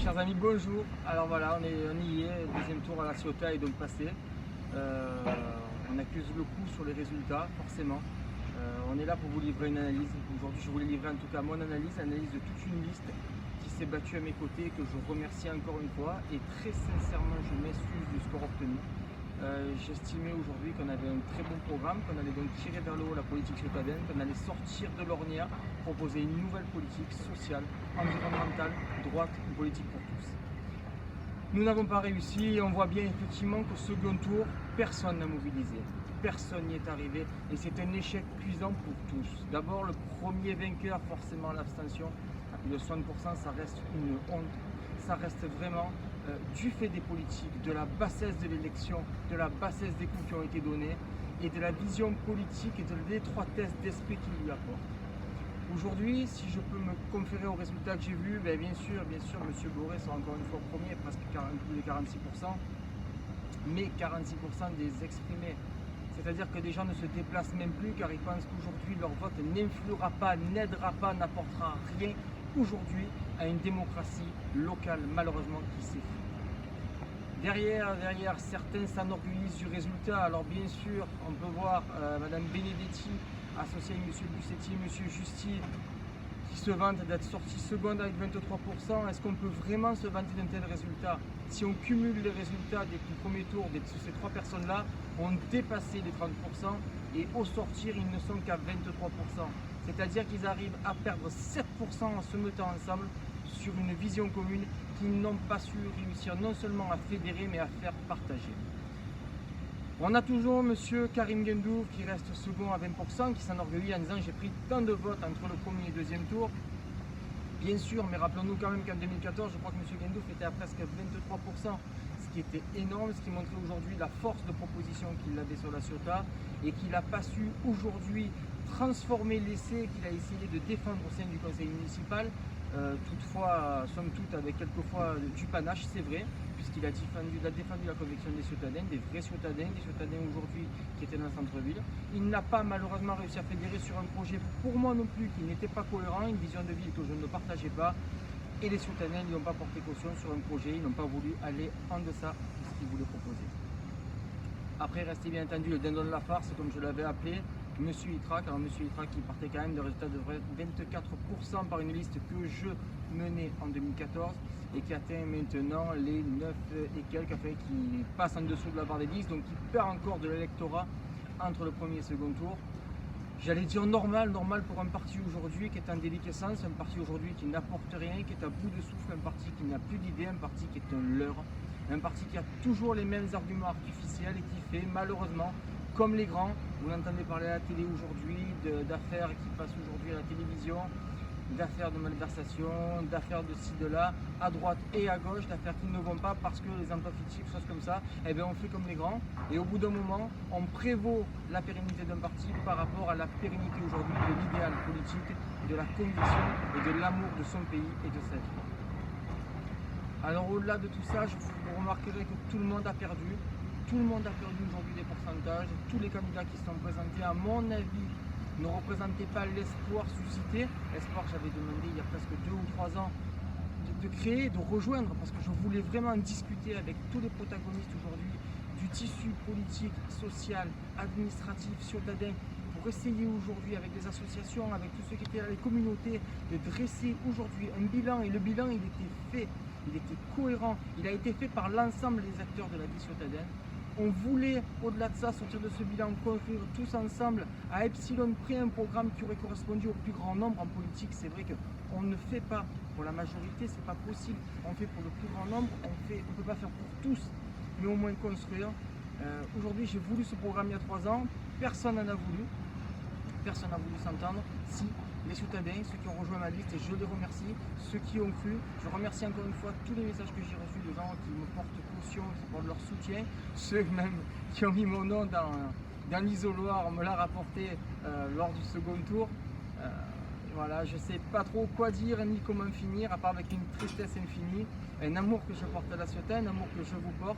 Chers amis, bonjour. Alors voilà, on y est, le deuxième tour à la Ciotat est donc passé. On accuse le coup sur les résultats, forcément. On est là pour vous livrer une analyse. Aujourd'hui, je voulais livrer en tout cas mon analyse de toute une liste qui s'est battue à mes côtés, que je remercie encore une fois. Et très sincèrement, je m'excuse du score obtenu. J'estimais aujourd'hui qu'on avait un très bon programme, qu'on allait donc tirer vers le haut la politique ciotadenne, qu'on allait sortir de l'ornière, proposer une nouvelle politique sociale, environnementale, droite, une politique pour tous. Nous n'avons pas réussi et on voit bien effectivement qu'au second tour, personne n'a mobilisé. Personne n'y est arrivé et c'est un échec cuisant pour tous. D'abord, le premier vainqueur, forcément l'abstention, à plus de 60%, ça reste une honte. Ça reste vraiment du fait des politiques, de la bassesse de l'élection, de la bassesse des coups qui ont été donnés et de la vision politique et de l'étroitesse d'esprit qu'il lui apporte. Aujourd'hui, si je peux me conférer aux résultats que j'ai vus, bien sûr, M. Boré sera encore une fois premier, presque plus de 46%, mais 46% des exprimés. C'est-à-dire que des gens ne se déplacent même plus car ils pensent qu'aujourd'hui leur vote n'influera pas, n'aidera pas, n'apportera rien aujourd'hui à une démocratie locale malheureusement qui s'effrite. Derrière, certains s'enorgueillissent du résultat. Alors bien sûr, on peut voir Madame Benedetti associée à M. Bussetti, M. Justi, qui se vantent d'être sorti seconde avec 23%. Est-ce qu'on peut vraiment se vanter d'un tel résultat? Si on cumule les résultats des tout premiers tours de ces trois personnes-là, ont dépassé les 30% et au sortir, ils ne sont qu'à 23%. C'est-à-dire qu'ils arrivent à perdre 7% en se mettant ensemble sur une vision commune qu'ils n'ont pas su réussir non seulement à fédérer mais à faire partager. On a toujours M. Karim Gendouf qui reste second à 20%, qui s'enorgueillit en disant j'ai pris tant de votes entre le premier et le deuxième tour. Bien sûr, mais rappelons-nous quand même qu'en 2014, je crois que M. Gendouf était à presque 23%, ce qui était énorme, ce qui montrait aujourd'hui la force de proposition qu'il avait sur la Ciotat et qu'il n'a pas su aujourd'hui transformer l'essai qu'il a essayé de défendre au sein du conseil municipal. Toutefois, somme toute, avec quelquefois du panache, c'est vrai, puisqu'il a défendu la conviction des ciotadens, des vrais ciotadens, des ciotadens aujourd'hui qui étaient dans le centre-ville. Il n'a pas malheureusement réussi à fédérer sur un projet, pour moi non plus, qui n'était pas cohérent, une vision de ville que je ne partageais pas. Et les ciotadens n'y ont pas porté caution sur un projet, ils n'ont pas voulu aller en deçà de ce qu'ils voulaient proposer. Après, restait bien entendu le dindon de la farce, comme je l'avais appelé, M. Itrac. Alors M. Itrac qui partait quand même de résultats de 24% par une liste que je menais en 2014 et qui atteint maintenant les 9 et quelques, enfin qui passe en dessous de la barre des 10, donc qui perd encore de l'électorat entre le premier et le second tour. J'allais dire normal pour un parti aujourd'hui qui est en déliquescence, un parti aujourd'hui qui n'apporte rien, qui est à bout de souffle, un parti qui n'a plus d'idées, un parti qui est un leurre, un parti qui a toujours les mêmes arguments artificiels et qui fait malheureusement comme les grands. Vous l'entendez parler à la télé aujourd'hui, d'affaires qui passent aujourd'hui à la télévision, d'affaires de malversation, d'affaires de ci, de là, à droite et à gauche, d'affaires qui ne vont pas parce que les emplois fictifs, choses comme ça, eh bien on fait comme les grands. Et au bout d'un moment, on prévaut la pérennité d'un parti par rapport à la pérennité aujourd'hui de l'idéal politique, de la conviction et de l'amour de son pays et de sa vie. Alors au-delà de tout ça, vous remarquerez que tout le monde a perdu. Tout le monde a perdu aujourd'hui des pourcentages. Tous les candidats qui se sont présentés, à mon avis, ne représentaient pas l'espoir suscité. L'espoir que j'avais demandé il y a presque 2 ou 3 ans de créer, de rejoindre, parce que je voulais vraiment discuter avec tous les protagonistes aujourd'hui du tissu politique, social, administratif, ciotadin, pour essayer aujourd'hui avec les associations, avec tous ceux qui étaient dans les communautés, de dresser aujourd'hui un bilan. Et le bilan, il était fait, il était cohérent, il a été fait par l'ensemble des acteurs de la vie ciotadine. On voulait, au-delà de ça, sortir de ce bilan, construire tous ensemble, à epsilon près, un programme qui aurait correspondu au plus grand nombre. En politique, c'est vrai qu'on ne fait pas pour la majorité, c'est pas possible. On fait pour le plus grand nombre, on ne peut pas faire pour tous, mais au moins construire. Aujourd'hui, j'ai voulu ce programme il y a 3 ans, personne n'en a voulu. Personne n'a voulu s'entendre. Si les ciotadens, ceux qui ont rejoint ma liste, et je les remercie, ceux qui ont cru, je remercie encore une fois tous les messages que j'ai reçus de gens qui me portent caution, qui portent leur soutien, ceux même qui ont mis mon nom dans l'isoloir, on me l'a rapporté lors du second tour. Voilà, je ne sais pas trop quoi dire ni comment finir, à part avec une tristesse infinie, un amour que je porte à la Ciotat, un amour que je vous porte.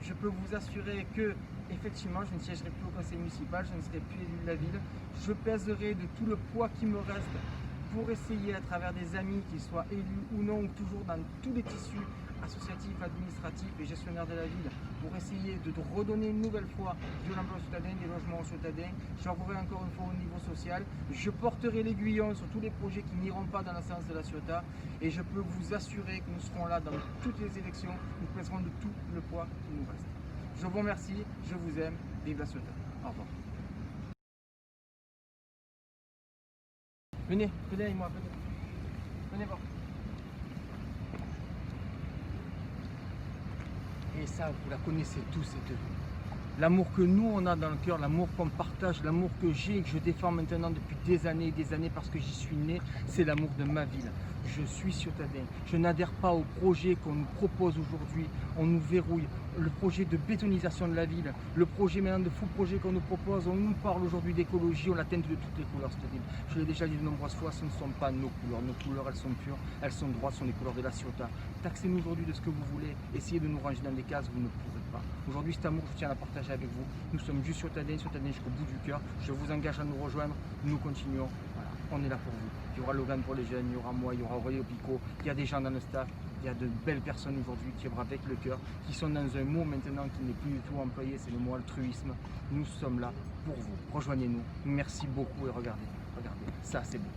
Je peux vous assurer que, effectivement, je ne siégerai plus au conseil municipal, je ne serai plus élu de la ville. Je pèserai de tout le poids qui me reste pour essayer à travers des amis, qu'ils soient élus ou non, ou toujours dans tous les tissus associatifs, administratifs et gestionnaires de la ville, pour essayer de redonner une nouvelle fois de l'emploi citadin, des logements citadins. J'envoierai encore une fois au niveau social. Je porterai l'aiguillon sur tous les projets qui n'iront pas dans la sens de la Ciotat et je peux vous assurer que nous serons là dans toutes les élections. Nous pèserons de tout le poids qui nous reste. Je vous remercie, je vous aime, vive la Ciotat. Au revoir. Venez avec moi, venez. Venez voir. Et ça, vous la connaissez tous, cette vie. L'amour que nous, on a dans le cœur, l'amour qu'on partage, l'amour que j'ai et que je défends maintenant depuis des années parce que j'y suis né, c'est l'amour de ma ville. Je suis ciotadin. Je n'adhère pas au projet qu'on nous propose aujourd'hui. On nous verrouille. Le projet de bétonisation de la ville, le projet maintenant de fou projet qu'on nous propose, on nous parle aujourd'hui d'écologie, on la teinte de toutes les couleurs cette ville. Je l'ai déjà dit de nombreuses fois, ce ne sont pas nos couleurs. Nos couleurs, elles sont pures, elles sont droites, ce sont les couleurs de la Ciotat. Taxez-nous aujourd'hui de ce que vous voulez, essayez de nous ranger dans des cases, vous ne pourrez pas. Aujourd'hui, cet amour, je tiens à la partager avec vous. Nous sommes juste ciotadins jusqu'au bout du cœur. Je vous engage à nous rejoindre, nous continuons. Voilà, on est là pour vous. Il y aura Logan pour les jeunes, il y aura moi, il y aura Aurélio Picot, il y a des gens dans le staff, il y a de belles personnes aujourd'hui qui œuvrent avec le cœur, qui sont dans un mot maintenant qui n'est plus du tout employé, c'est le mot altruisme. Nous sommes là pour vous. Rejoignez-nous. Merci beaucoup et regardez, ça c'est beau.